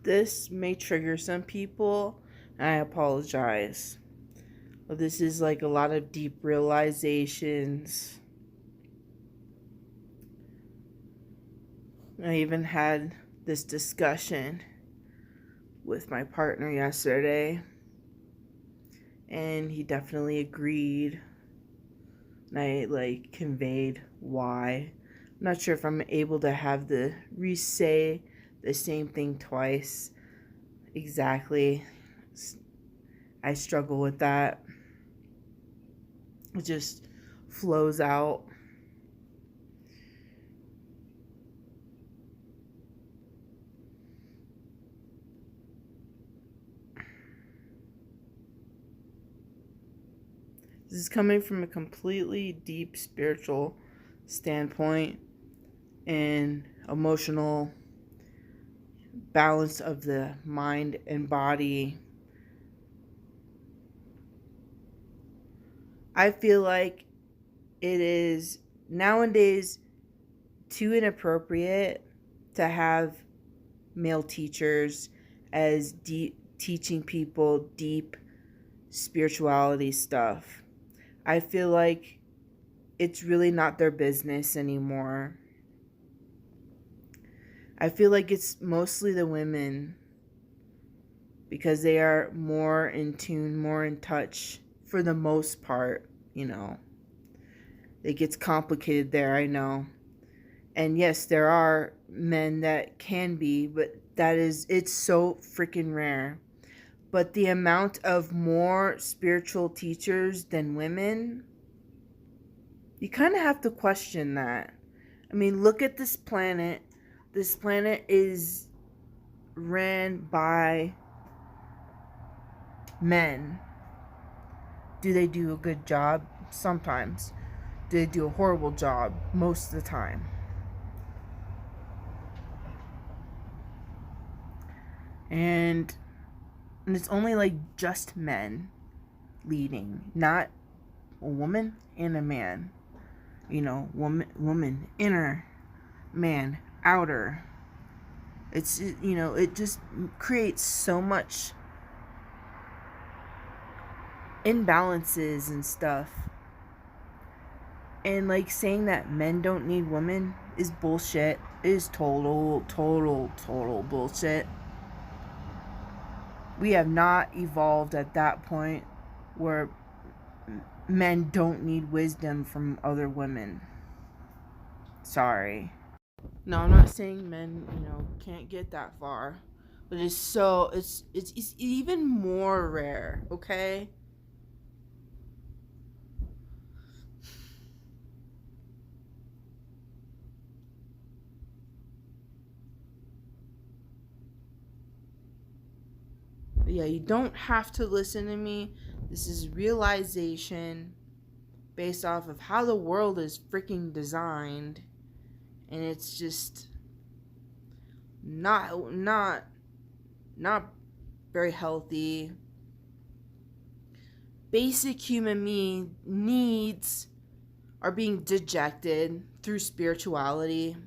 This may trigger some people, and I apologize. But this is like a lot of deep realizations. I even had this discussion with my partner yesterday, and he definitely agreed. And I conveyed why. I'm not sure if I'm able to have the re-say the same thing twice exactly. I struggle with that. It just flows out. This is coming from a completely deep spiritual standpoint and emotional balance of the mind and body. I feel like it is nowadays too inappropriate to have male teachers as teaching people deep spirituality stuff. I feel like it's really not their business anymore. I feel like it's mostly the women because they are more in tune, more in touch for the most part, It gets complicated there, I know. And yes, there are men that can be, but it's so freaking rare. But the amount of more spiritual teachers than women, you kind of have to question that. I mean, look at this planet. This planet is ran by men. Do they do a good job? Sometimes. Do they do a horrible job? Most of the time. And it's only like just men leading, not a woman and a man. Woman inner, man outer. It just creates so much imbalances and stuff. And like saying that men don't need women is bullshit. It is total bullshit. We have not evolved at that point where men don't need wisdom from other women. Sorry. No, I'm not saying men, can't get that far. But it's even more rare, okay? Yeah, you don't have to listen to me. This is realization based off of how the world is freaking designed, and it's just not very healthy. Basic human needs are being dejected through spirituality.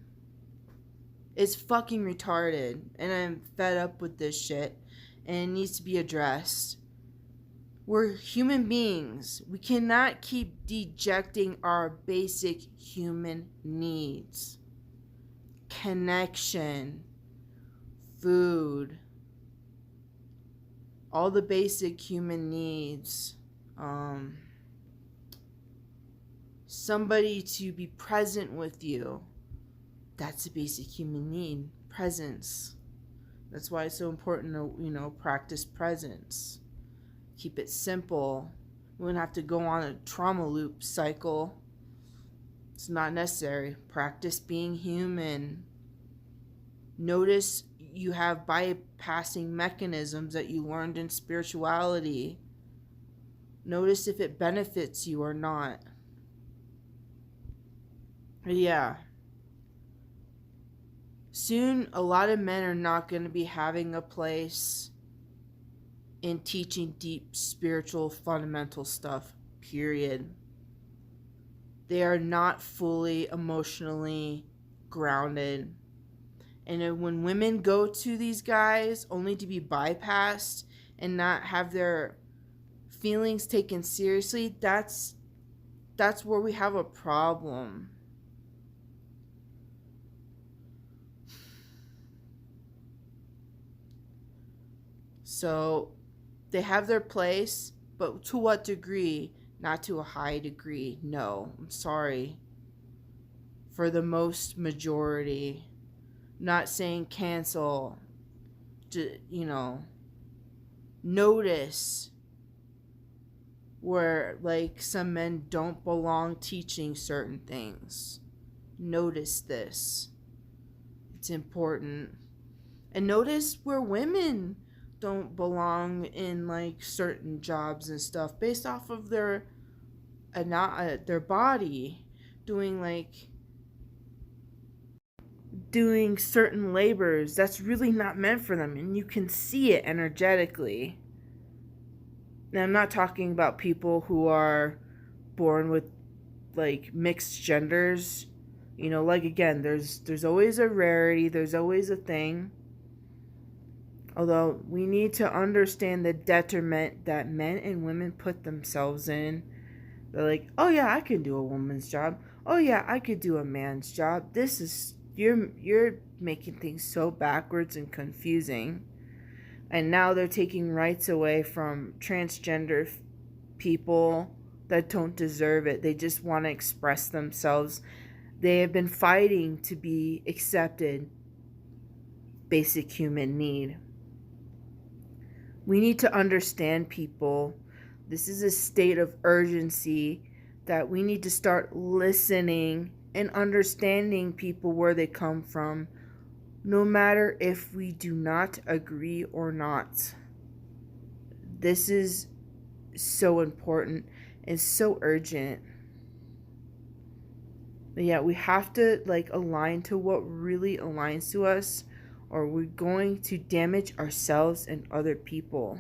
It's fucking retarded, and I'm fed up with this shit, and it needs to be addressed. We're human beings. We cannot keep dejecting our basic human needs. Connection, food, all the basic human needs. Somebody to be present with you. That's a basic human need. Presence. That's why it's so important to, practice presence. Keep it simple. We wouldn't have to go on a trauma loop cycle. It's not necessary. Practice being human. Notice you have bypassing mechanisms that you learned in spirituality. Notice if it benefits you or not. Yeah. Soon, a lot of men are not going to be having a place in teaching deep spiritual fundamental stuff, period. They are not fully emotionally grounded. And when women go to these guys only to be bypassed and not have their feelings taken seriously, that's where we have a problem. So they have their place, but to what degree? Not to a high degree. No, I'm sorry. For the most majority. Not saying cancel. Notice where like some men don't belong teaching certain things. Notice this. It's important. And notice where women don't belong in like certain jobs and stuff based off of their body doing certain labors that's really not meant for them, and you can see it energetically. Now I'm not talking about people who are born with like mixed genders. Like again, there's always a rarity, there's always a thing. Although we need to understand the detriment that men and women put themselves in. They're like, oh yeah, I can do a woman's job. Oh yeah, I could do a man's job. This is you're making things so backwards and confusing. And now they're taking rights away from transgender people that don't deserve it. They just want to express themselves. They have been fighting to be accepted. Basic human need. We need to understand people. This is a state of urgency that we need to start listening and understanding people where they come from, no matter if we do not agree or not. This is so important and so urgent. But yeah, we have to align to what really aligns to us, or we're going to damage ourselves and other people.